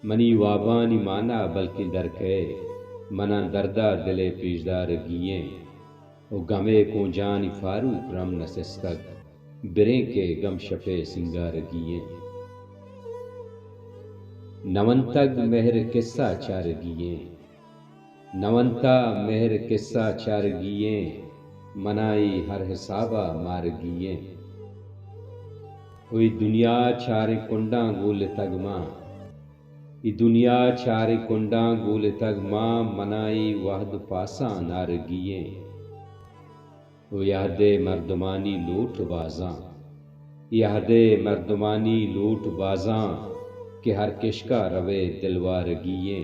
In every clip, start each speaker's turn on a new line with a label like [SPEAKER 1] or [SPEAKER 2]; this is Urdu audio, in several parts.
[SPEAKER 1] منی وابانی مانا بلکہ درکے منا دردہ دلے پیشدار گییں او گمے کو جانی فاروق رم نسستگ بریں کے گم شپے سنگار گییں نونتگ مہر قصہ چار گییں نونتا مہر قصہ چار گییں منائی ہر حسابہ مار گییں اوئی دنیا چارے کنڈاں گول تگ ماں ای دنیا چارے کنڈاں گول تگ ماں منائی وحد پاساں نار گییں او یہدے مردمانی لوٹ بازاں یہدے مردمانی لوٹ بازاں کہ ہر کشکا روے دلوار گییں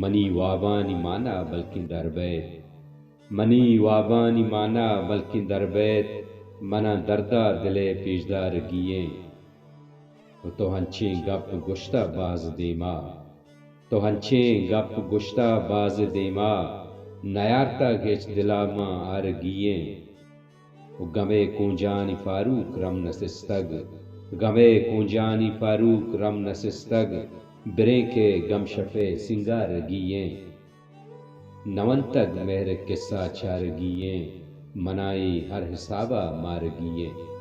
[SPEAKER 1] منی وابانی مانا بلکہ دربیت منی وابانی مانا بلکہ دربیت منا دردہ دلے پیشدار گییں تو ہنچیں گپ گشتہ باز دیما تو ہنچیں گپ گشتہ باز دیما نیارتا گیچ دلا ماں آر گییں گمے کونجانی فاروق رم نسستگ گمے کونجانی فاروق رم نسستگ بریں کے گم شفے سنگار گییں نونتگ مہر قصہ چار گییں منائی ہر حسابہ مار گییں